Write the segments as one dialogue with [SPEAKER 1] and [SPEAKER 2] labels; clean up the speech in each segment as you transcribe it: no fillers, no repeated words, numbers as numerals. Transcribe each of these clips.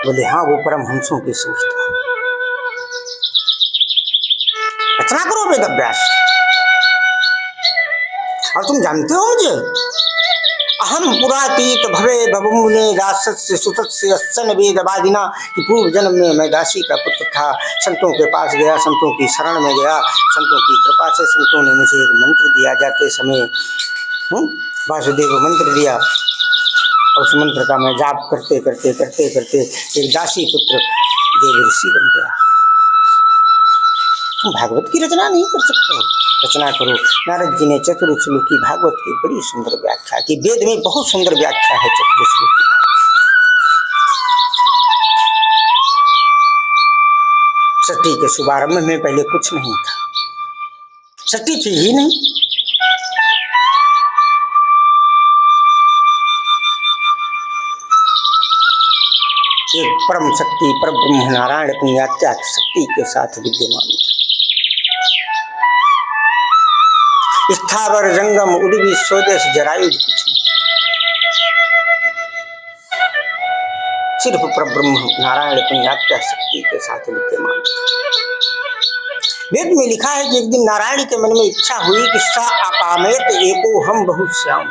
[SPEAKER 1] बोले हाँ, वो परमहंसों की संस्था। रचना करो वेद व्यास। और तुम जानते हो मुझे, अहम पुरातीत भवे भवमुने दासस्य सुतस्य अस्सन वेदवादिना, कि पूर्व जन्म में मैं दासी का पुत्र था, संतों के पास गया, संतों की शरण में गया, संतों की कृपा से संतों ने मुझे एक मंत्र दिया, जाते समय वासुदेव मंत्र दिया, और उस मंत्र का मैं जाप करते करते करते करते एक दासी पुत्र देव ऋषि बन गया। तुम भागवत की रचना नहीं कर सकते हो, रचना करो। नारद जी ने चतुर्श्लोकी भागवत की बड़ी सुंदर व्याख्या की। वेद में बहुत सुंदर व्याख्या है चतुर्श्लोकी भागवत। सृष्टि के शुभारंभ में पहले कुछ नहीं था, सृष्टि थी ही नहीं। एक परम शक्ति पर ब्रह्म नारायण अपनी आत्या शक्ति के साथ विद्यमान था। स्थावर जंगम उड़वी स्वदेश जरायुज कुछ नहीं, सिर्फ पर ब्रह्म नारायण अपनी आत्या शक्ति के साथ विद्यमान था। वेद में लिखा है कि एक दिन नारायण के मन में इच्छा हुई कि सा अकामेत एको हम बहुश्याम,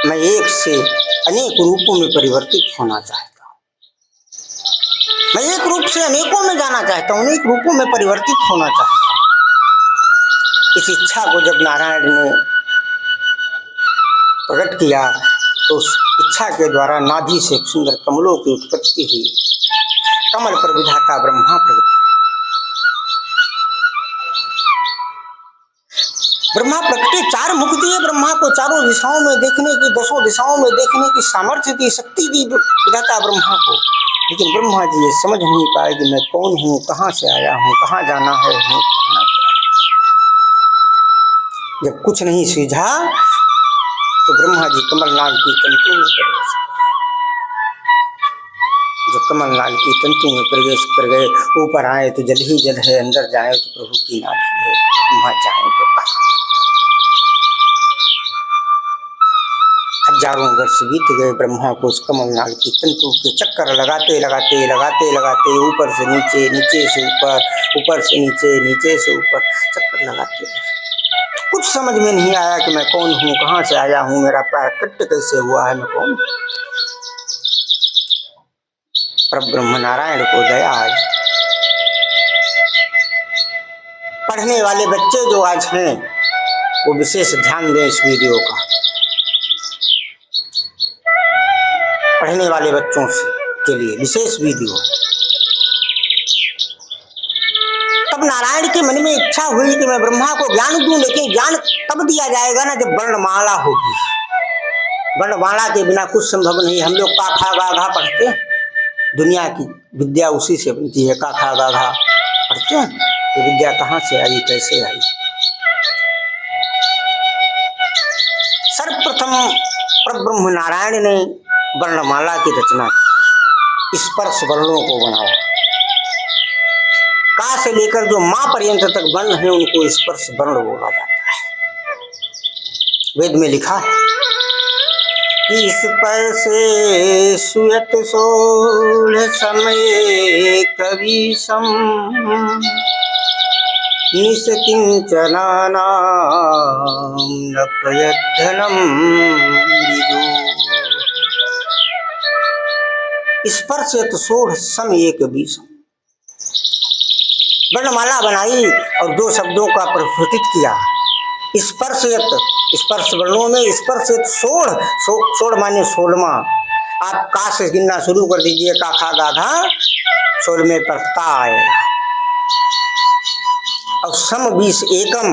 [SPEAKER 1] मैं एक से अनेक रूपों में परिवर्तित होना चाहता हूँ, मैं एक रूप से अनेकों में जाना चाहता हूँ, अनेक रूपों में परिवर्तित होना चाहता हूँ। इस इच्छा को जब नारायण ने प्रकट किया तो उस इच्छा के द्वारा नाभि से सुंदर कमलों की उत्पत्ति हुई। कमल पर विधाता ब्रह्मा प्रकट। ब्रह्मा प्रकटे, चार मुख दिए ब्रह्मा को, चारों दिशाओं में देखने की, दसों दिशाओं में देखने की सामर्थ्य दी, शक्ति दी विधाता ब्रह्मा को। लेकिन ब्रह्मा जी ये समझ नहीं पाए कि मैं कौन हूँ, कहाँ से आया हूँ, कहाँ जाना है, हूँ कहना क्या। जब कुछ नहीं सूझा तो ब्रह्मा जी कमलनाल की तंतु में प्रवेश कर, जब कमलनाल की तंतु में प्रवेश कर गए, ऊपर आए तो जल ही जल है, अंदर जाए तो प्रभु की नाभि है, ब्रह्मा जाए तो कहा। हजारों वर्ष बीत गए, ब्रह्मा को उस कमलनाल की तंतु के चक्कर लगाते लगाते लगाते लगाते ऊपर से नीचे, नीचे से ऊपर, ऊपर से नीचे, नीचे से ऊपर चक्कर लगाते। कुछ समझ में नहीं आया कि मैं कौन हूँ, कहाँ से आया हूँ, मेरा प्राकट्य कैसे हुआ है, मैं कौन हूँ। पर ब्रह्म नारायण को दया आई। पढ़ने वाले बच्चे जो आज हैं वो विशेष ध्यान दें इस वीडियो का। पढ़ने वाले बच्चों के लिए विशेष वीडियो। तब नारायण के मन में इच्छा हुई कि मैं ब्रह्मा को ज्ञान दूं, लेकिन ज्ञान तब दिया जाएगा ना जब वर्णमाला होगी। वर्णमाला के बिना कुछ संभव नहीं। हम लोग का खा गा घा पढ़ते हैं, दुनिया की विद्या उसी से बनती है। का खा गा घा पढ़ते हैं, ये विद्या कहाँ से आई, कैसे आई। सर्वप्रथम परब्रह्म नारायण ने वर्णमाला की रचना की, स्पर्श वर्णों को बनाया। का से लेकर जो मां पर्यंत तक वर्ण है उनको स्पर्श वर्ण बोला जाता है। वेद में लिखा है कि स्पर्श सुयत सोल समय कवि सम निष्किंचनानां न प्रयत्नम विदु। स्पर्शयत सोढ़ सम एक बीसम, वर्णमाला बनाई और दो शब्दों का प्रस्फुटित किया। स्पर्शयत, स्पर्श वर्णों में स्पर्शयत सोढ़, सोढ़ माने 16वां। आप का से गिनना शुरू कर दीजिए, का खा गा घा 16वें पर ता आएगा। और सम 20 एकम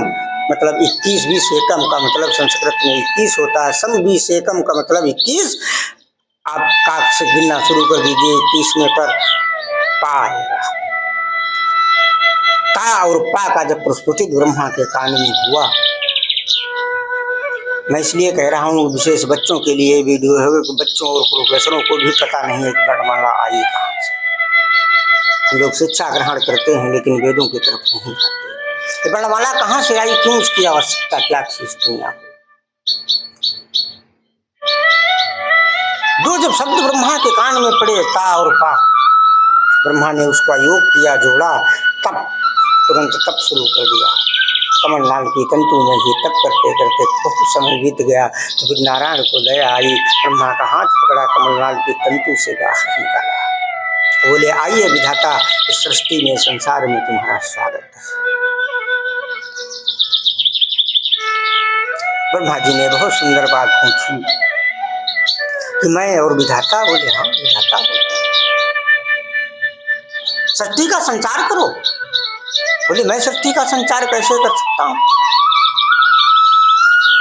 [SPEAKER 1] मतलब 21, 20 एकम का मतलब संस्कृत में 21 होता है। सम 20 एकम का मतलब 21। आप का से गिनना शुरू कर दीजिए, 21वें पर पा आएगा। ता और पा का जब प्रस्फुटित ब्रह्मा के कान में हुआ, मैं इसलिए कह रहा हूँ विशेष बच्चों के लिए वीडियो है, बच्चों और प्रोफेसरों को भी पता नहीं है कि वर्णमाला आई कहाँ से। हम लोग शिक्षा ग्रहण करते हैं लेकिन वेदों की तरफ नहीं जाते। वर्णमाला कहाँ से आई, क्यों उसकी आवश्यकता क्या थी इस दुनिया को। दो जब जब शब्द ब्रह्मा के कान में पड़े ता और पा, ब्रह्मा ने उसका योग किया, जोड़ा, तब तुरंत तप शुरू कर दिया। कमलनाल की तंतु में ही तप करते करते बहुत समय बीत गया। तो फिर नारायण को दया आई, ब्रह्मा का हाथ पकड़ा, कमलनाल की तंतु से बाहर निकाला। बोले आइए विधाता, इस सृष्टि में संसार में तुम्हारा स्वागत है। ब्रह्मा जी ने बहुत सुंदर बात पूछी कि मैं और विधाता? बोले हाँ विधाता, सृष्टि का संचार करो। बोले मैं सृष्टि का संचार कैसे कर सकता हूँ?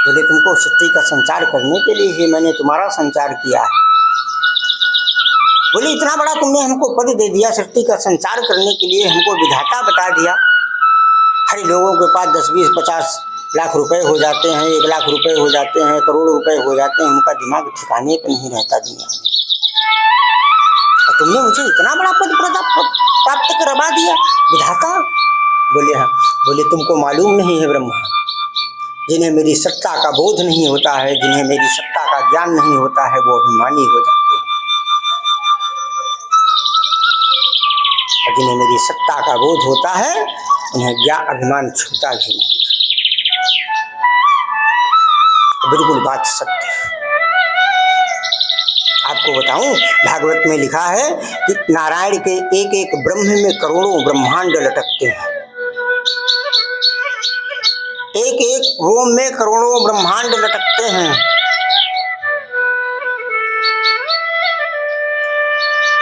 [SPEAKER 1] बोले तुमको सृष्टि का संचार करने के लिए ही मैंने तुम्हारा संचार किया है। बोले इतना बड़ा तुमने हमको पद दे दिया, सृष्टि का संचार करने के लिए हमको विधाता बता दिया। हर लोगों के पास 10, 20, 50 लाख रुपए हो जाते हैं, 1 लाख रुपए हो जाते हैं, करोड़ रुपए हो जाते हैं, उनका दिमाग ठिकाने पर नहीं रहता दुनिया में। और तुमने मुझे इतना बड़ा पद प्राप्त करवा दिया विधाता। बोले हाँ। बोले तुमको मालूम नहीं है ब्रह्मा, जिन्हें मेरी सत्ता का बोध नहीं होता है, जिन्हें मेरी सत्ता का ज्ञान नहीं होता है, वो अभिमानी हो जाते हैं, और जिन्हें मेरी सत्ता का बोध होता है उन्हें ज्ञान अभिमान छूता भी नहीं। बिल्कुल बात सत्य है। आपको बताऊं, भागवत में लिखा है कि नारायण के एक एक ब्रह्म में करोड़ों ब्रह्मांड लटकते हैं, एक एक रोम में करोड़ों ब्रह्मांड लटकते हैं।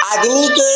[SPEAKER 1] आदमी के